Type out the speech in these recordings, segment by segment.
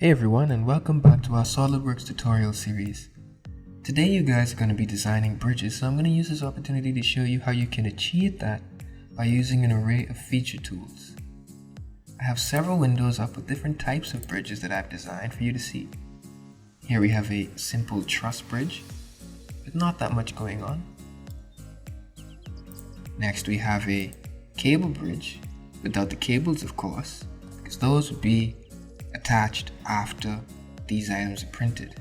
Hey everyone, and welcome back to our SolidWorks tutorial series. Today you guys are going to be designing bridges, so I'm going to use this opportunity to show you how you can achieve that by using an array of feature tools. I have several windows up with different types of bridges that I've designed for you to see. Here we have a simple truss bridge with not that much going on. Next we have a cable bridge without the cables, of course, because those would be attached after these items are printed.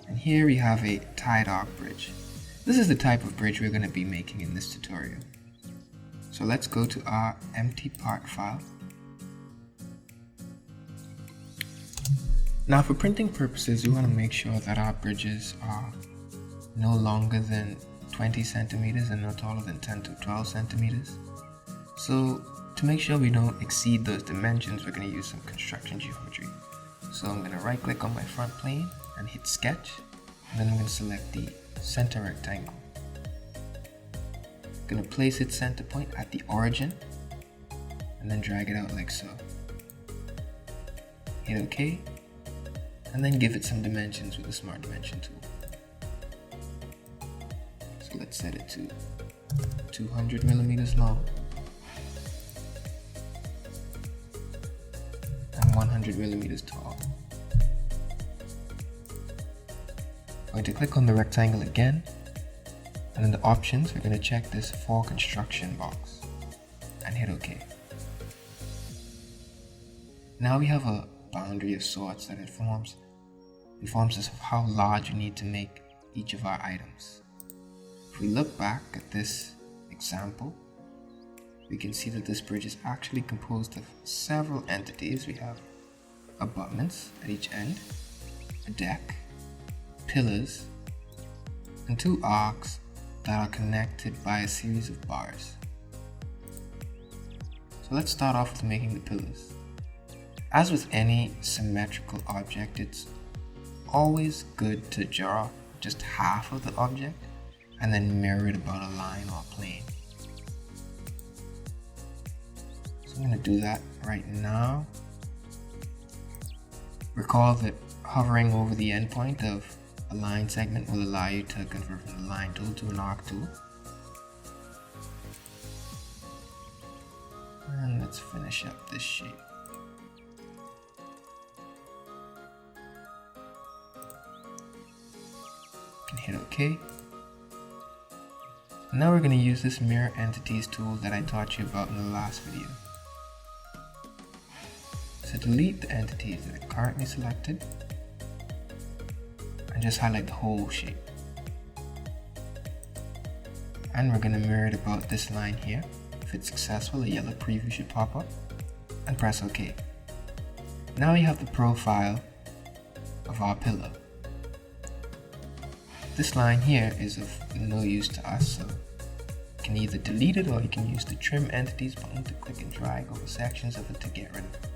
And here we have a tied arc bridge. This is the type of bridge we're going to be making in this tutorial. So let's go to our empty part file. Now for printing purposes, we want to make sure that our bridges are no longer than 20 centimeters and no taller than 10 to 12 centimeters. So to make sure we don't exceed those dimensions, we're going to use some construction geometry. So I'm going to right click on my front plane and hit sketch, and then I'm going to select the center rectangle. I'm going to place its center point at the origin and then drag it out like so. Hit OK, and then give it some dimensions with the Smart Dimension tool. So let's set it to 200 millimeters long. 100 millimeters tall. I'm going to click on the rectangle again, and in the options we're going to check this for construction box and hit OK. Now we have a boundary of sorts that informs us of how large we need to make each of our items. If we look back at this example, we can see that this bridge is actually composed of several entities. We have abutments at each end, a deck, pillars, and two arcs that are connected by a series of bars. So let's start off with making the pillars. As with any symmetrical object, it's always good to draw just half of the object and then mirror it about a line or plane. I'm going to do that right now. Recall that hovering over the endpoint of a line segment will allow you to convert from the line tool to an arc tool. And let's finish up this shape. You can hit OK. Now we're going to use this Mirror Entities tool that I taught you about in the last video. So delete the entities that are currently selected and just highlight the whole shape. And we're going to mirror it about this line here. If it's successful, a yellow preview should pop up, and press OK. Now we have the profile of our pillar. This line here is of no use to us, so you can either delete it or you can use the Trim Entities button to click and drag over sections of it to get rid of it.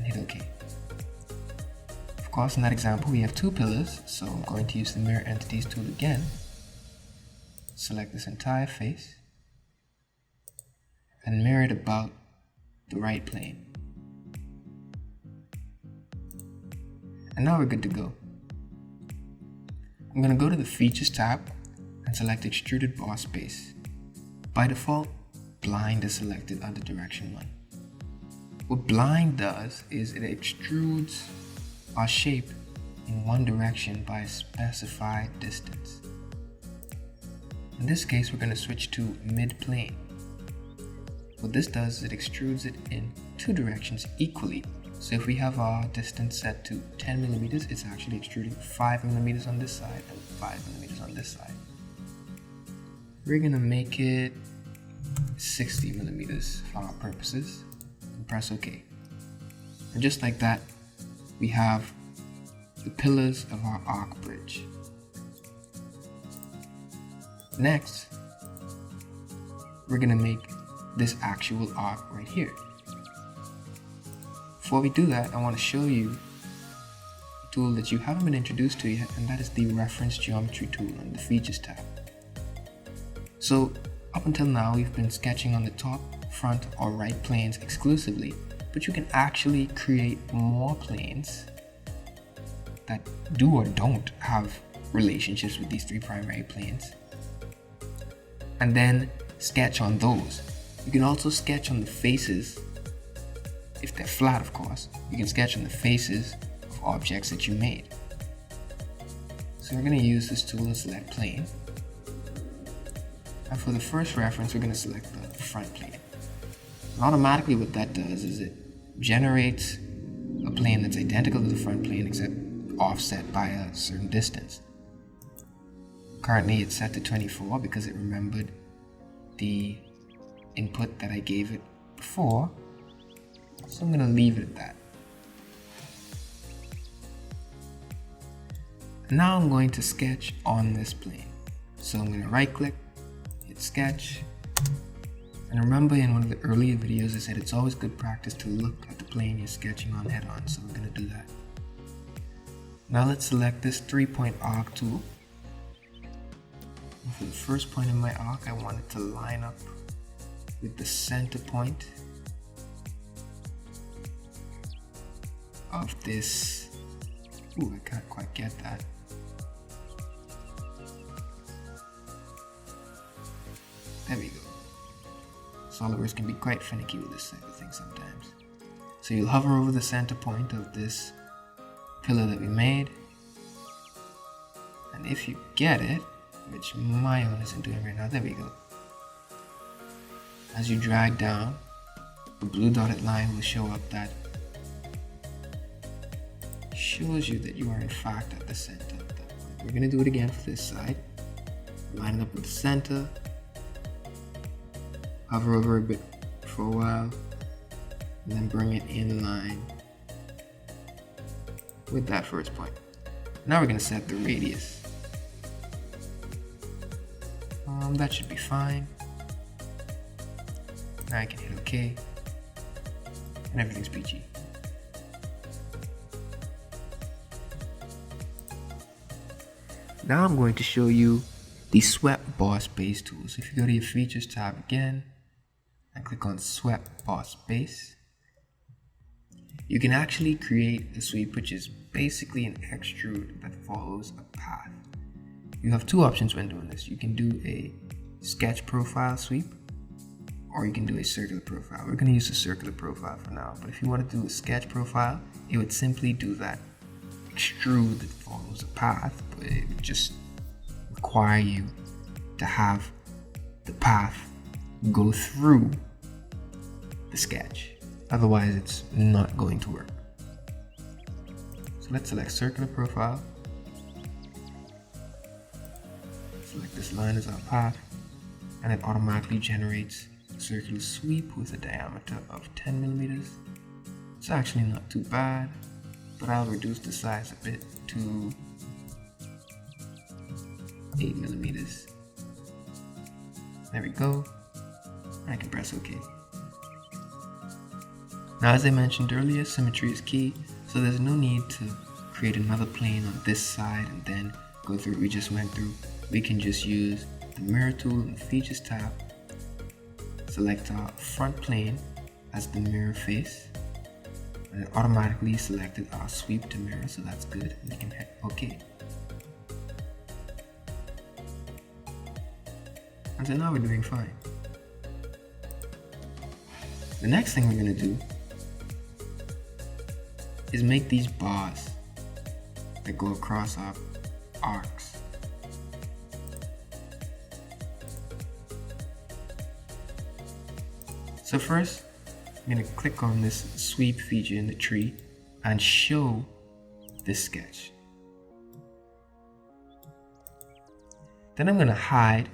Hit OK. Of course, in that example we have two pillars, so I'm going to use the Mirror Entities tool again. Select this entire face and mirror it about the right plane. And now we're good to go. I'm going to go to the Features tab and select Extruded Boss Base. By default, Blind is selected under Direction 1. What blind does is it extrudes our shape in one direction by a specified distance. In this case, we're going to switch to mid-plane. What this does is it extrudes it in two directions equally. So if we have our distance set to 10 millimeters, it's actually extruding 5 millimeters on this side and 5 millimeters on this side. We're going to make it 60 millimeters for our purposes. Press OK. And just like that, we have the pillars of our arc bridge. Next, we're going to make this actual arc right here. Before we do that, I want to show you a tool that you haven't been introduced to yet, and that is the Reference Geometry tool in the Features tab. So up until now, we've been sketching on the top front or right planes exclusively, but you can actually create more planes that do or don't have relationships with these three primary planes, and then sketch on those. You can also sketch on the faces, if they're flat of course. You can sketch on the faces of objects that you made. So we're going to use this tool and select plane. And for the first reference, we're going to select the front plane. And automatically what that does is it generates a plane that's identical to the front plane except offset by a certain distance. Currently it's set to 24 because it remembered the input that I gave it before. So I'm going to leave it at that. Now I'm going to sketch on this plane. So I'm going to right click, hit sketch. And remember, in one of the earlier videos I said it's always good practice to look at the plane you're sketching on head on. So we're going to do that. Now let's select this 3-point arc tool. And for the first point in my arc, I want it to line up with the center point of this. Ooh, I can't quite get that. There we go. SOLIDWORKS can be quite finicky with this type of thing sometimes. So you'll hover over the center point of this pillar that we made, and if you get it, which my own isn't doing right now, there we go. As you drag down, the blue dotted line will show up that shows you that you are in fact at the center of that point. We're going to do it again for this side. Line it up with the center, hover over a bit for a while, and then bring it in line with that first point. Now we're going to set the radius. That should be fine. Now I can hit OK, and everything's peachy. Now I'm going to show you the Swept Boss Base tools. If you go to your Features tab again and click on Swept Boss Base, you can actually create a sweep which is basically an extrude that follows a path. You have two options when doing this. You can do a sketch profile sweep, or you can do a circular profile. We're going to use a circular profile for now, but if you want to do a sketch profile, it would simply do that extrude that follows a path, but it would just require you to have the path go through the sketch. Otherwise, it's not going to work. So let's select circular profile. Select this line as our path, and it automatically generates a circular sweep with a diameter of 10 millimeters. It's actually not too bad, but I'll reduce the size a bit to 8 millimeters. There we go. I can press OK. Now, as I mentioned earlier, symmetry is key, so there's no need to create another plane on this side and then go through what we just went through. We can just use the mirror tool in the Features tab, select our front plane as the mirror face, and it automatically selected our sweep to mirror, so that's good. We can hit OK. And so now we're doing fine. The next thing we're going to do is make these bars that go across our arcs. So first, I'm going to click on this sweep feature in the tree and show this sketch. Then I'm going to hide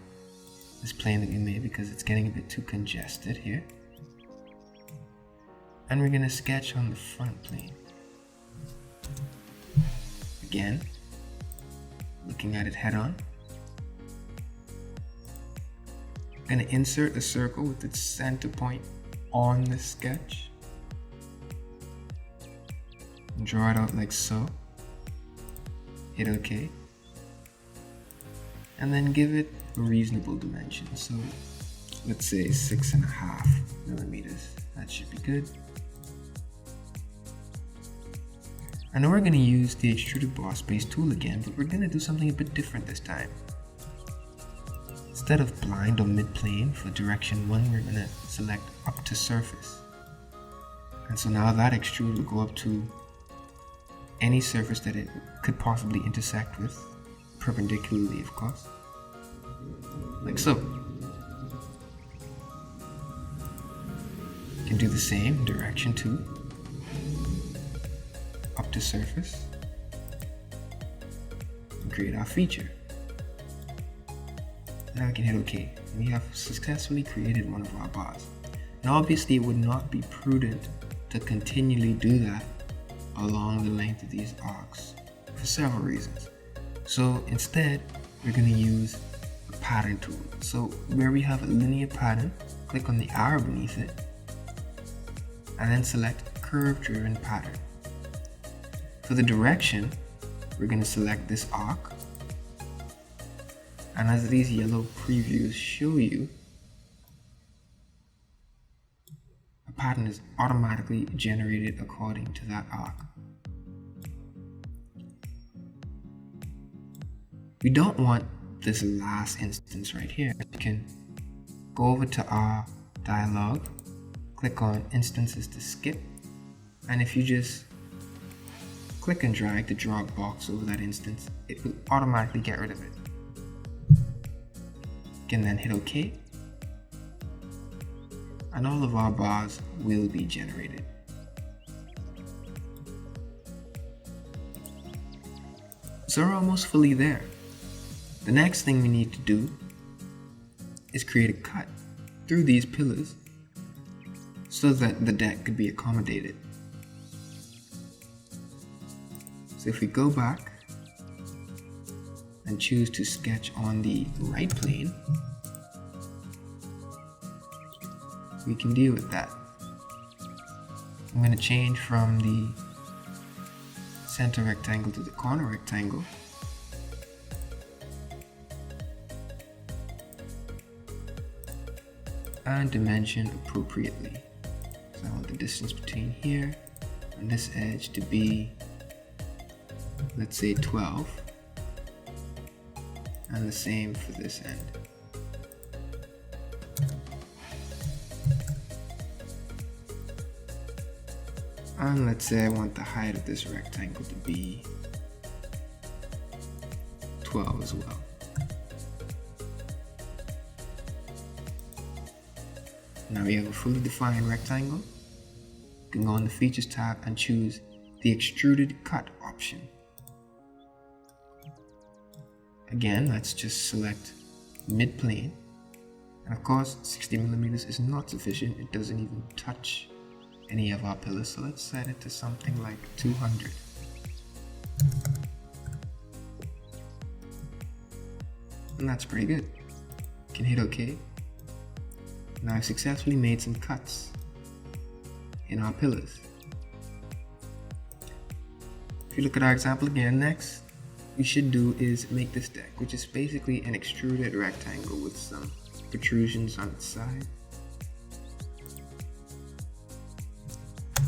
this plane that we made because it's getting a bit too congested here. And we're going to sketch on the front plane. Again, looking at it head on. I'm going to insert a circle with its center point on the sketch. And draw it out like so. Hit OK. And then give it a reasonable dimension. So let's say 6.5 millimeters. That should be good. I know we're going to use the extruded boss base tool again, but we're going to do something a bit different this time. Instead of blind or mid-plane for direction 1, we're going to select up to surface. And so now that extrude will go up to any surface that it could possibly intersect with, perpendicularly of course, like so. You can do the same in direction 2, up to surface, and create our feature. Now we can hit OK. We have successfully created one of our bars. Now obviously it would not be prudent to continually do that along the length of these arcs for several reasons. So instead, we're going to use a pattern tool. So where we have a linear pattern, click on the arrow beneath it, and then select curve driven pattern. For the direction, we're going to select this arc. And as these yellow previews show you, a pattern is automatically generated according to that arc. We don't want this last instance right here. We can go over to our dialog, click on instances to skip, and if you just click and drag to draw a box over that instance, it will automatically get rid of it. You can then hit OK, and all of our bars will be generated. So we're almost fully there. The next thing we need to do is create a cut through these pillars so that the deck could be accommodated. So if we go back and choose to sketch on the right plane, we can deal with that. I'm going to change from the center rectangle to the corner rectangle. And dimension appropriately. So I want the distance between here and this edge to be, let's say 12, and the same for this end. And let's say I want the height of this rectangle to be 12 as well. Now we have a fully defined rectangle. You can go on the Features tab and choose the Extruded Cut option. Again, let's just select mid-plane. And of course, 60mm is not sufficient. It doesn't even touch any of our pillars. So let's set it to something like 200. And that's pretty good. You can hit OK. Now I've successfully made some cuts in our pillars. If you look at our example again, next we should do is make this deck, which is basically an extruded rectangle with some protrusions on its side.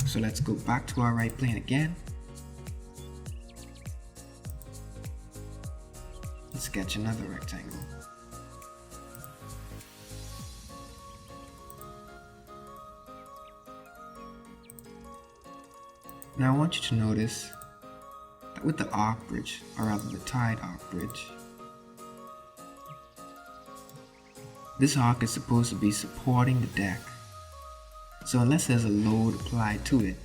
So let's go back to our right plane again. Let's sketch another rectangle. Now I want you to notice that with the arc bridge, or rather the tied arc bridge, this arc is supposed to be supporting the deck. So unless there's a load applied to it,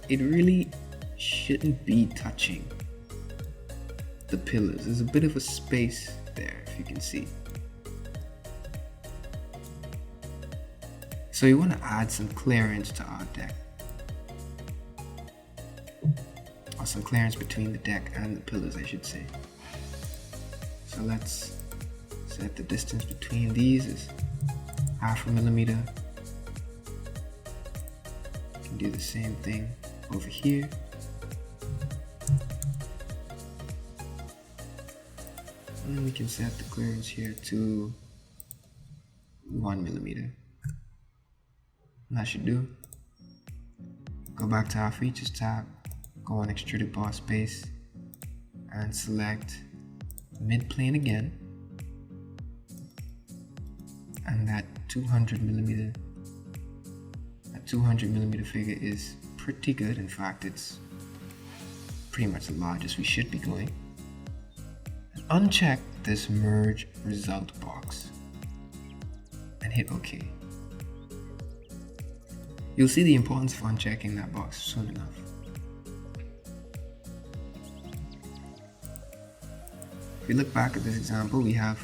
it really shouldn't be touching the pillars. There's a bit of a space there, if you can see. So you want to add some clearance to our deck. Or some clearance between the deck and the pillars, I should say. So let's set the distance between these as 0.5 millimeter. You can do the same thing over here. And then we can set the clearance here to 1 millimeter. that should do. Go back to our features tab, go on extruded boss base, and select mid plane again. And that 200 millimeter figure is pretty good. In fact, it's pretty much the largest we should be going. And uncheck this merge result box and hit OK. You'll see the importance of unchecking that box soon enough. If we look back at this example, we have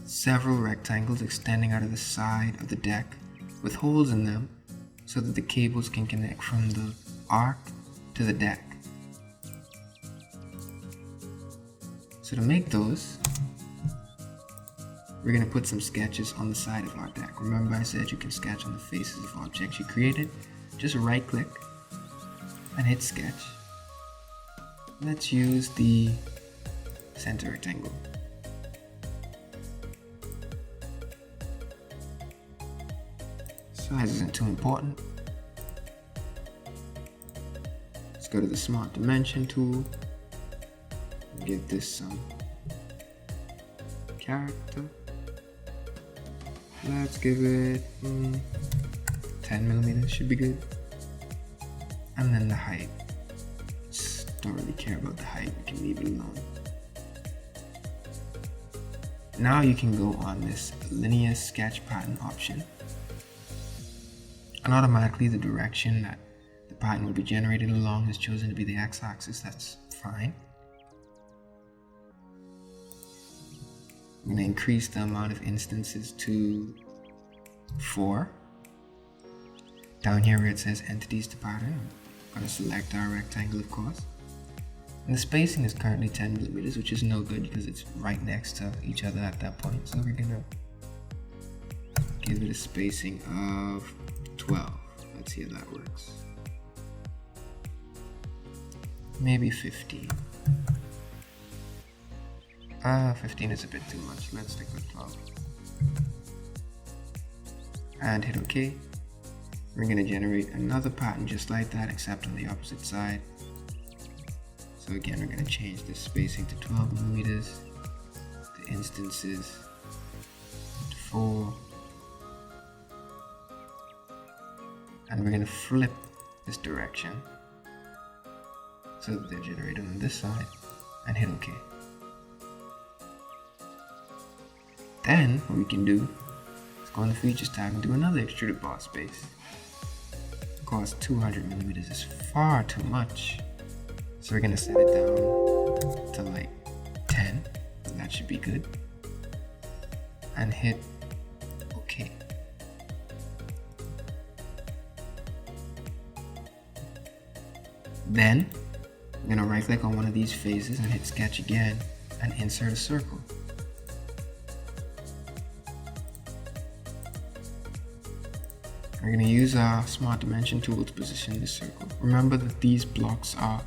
several rectangles extending out of the side of the deck with holes in them so that the cables can connect from the arc to the deck. So to make those, we're going to put some sketches on the side of our deck. Remember I said you can sketch on the faces of objects you created. Just right click and hit sketch. Let's use the center rectangle. Size isn't too important. Let's go to the Smart Dimension tool and give this some character. Let's give it 10 millimeters, should be good. And then the height. Just don't really care about the height, we can leave it alone. Now you can go on this linear sketch pattern option, and automatically the direction that the pattern will be generated along is chosen to be the x-axis. That's fine. I'm going to increase the amount of instances to 4. Down here where it says entities to pattern, I'm going to select our rectangle, of course. And the spacing is currently 10 millimeters, which is no good because it's right next to each other at that point. So we're going to give it a spacing of 12. Let's see how that works. Maybe 15. 15 is a bit too much. Let's stick with 12. And hit OK. We're going to generate another pattern just like that, except on the opposite side. So again, we're going to change the spacing to 12 millimeters, the instances to 4. And we're going to flip this direction so that they're generated on this side and hit OK. Then what we can do is go on the Features tab and do another extruded boss base. Of course, 200 millimeters is far too much, so we're going to set it down to like 10. That should be good. And hit OK. Then I'm going to right click on one of these faces and hit sketch again and insert a circle. We're going to use our Smart Dimension tool to position this circle. Remember that these blocks are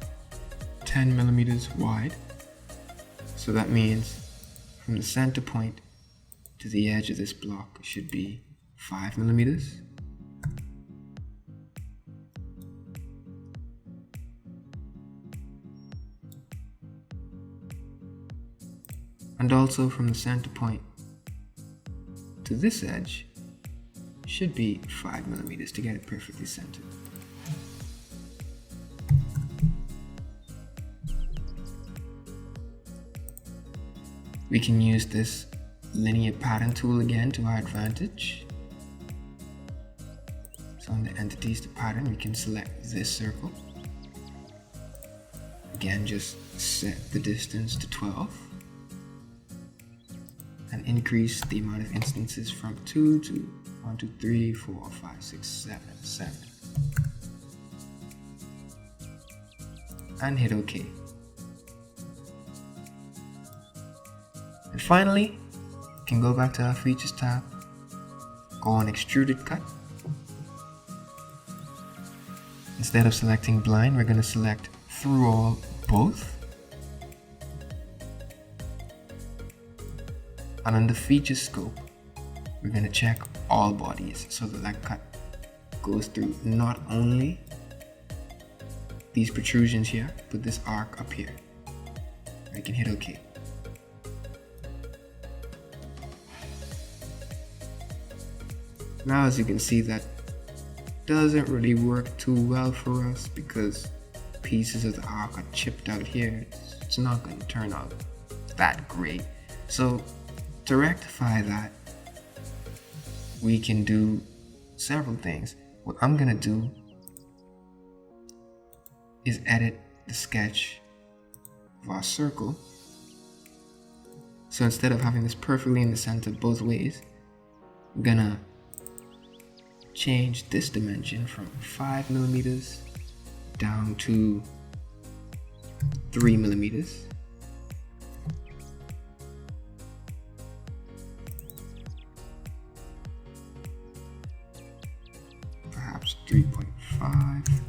10 millimeters wide, so that means from the center point to the edge of this block should be 5 millimeters. And also from the center point to this edge should be 5 millimeters to get it perfectly centered. We can use this linear pattern tool again to our advantage. So on the entities to pattern, we can select this circle. Again, just set the distance to 12 and increase the amount of instances from 2 to 1, 2, 3, 4, 5, 6, 7. And hit OK. And finally, you can go back to our Features tab, go on Extruded Cut. Instead of selecting Blind, we're going to select Through All Both. And under Feature Scope, we're going to check all bodies so that cut goes through not only these protrusions here, but this arc up here. I can hit OK. Now, as you can see, that doesn't really work too well for us because pieces of the arc are chipped out here. It's not going to turn out that great. So to rectify that, we can do several things. What I'm going to do is edit the sketch of our circle. So instead of having this perfectly in the center both ways, I'm going to change this dimension from 5 millimeters down to 3 millimeters. Perhaps 3.5.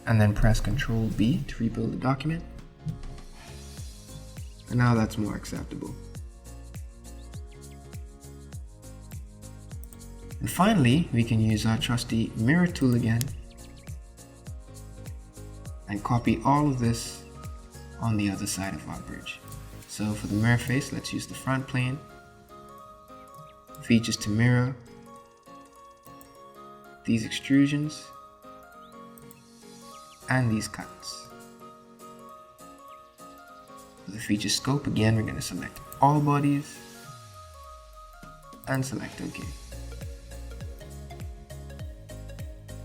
And then press Ctrl B to rebuild the document. And now that's more acceptable. And finally, we can use our trusty mirror tool again and copy all of this on the other side of our bridge. So for the mirror face, let's use the front plane, features to mirror, these extrusions, and these cuts. For the feature scope, again, we're going to select all bodies and select OK.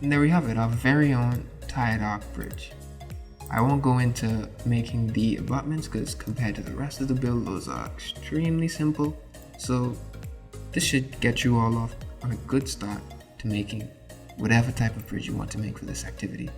And there we have it, our very own tied arc bridge. I won't go into making the abutments because compared to the rest of the build, those are extremely simple. So this should get you all off on a good start to making whatever type of bridge you want to make for this activity.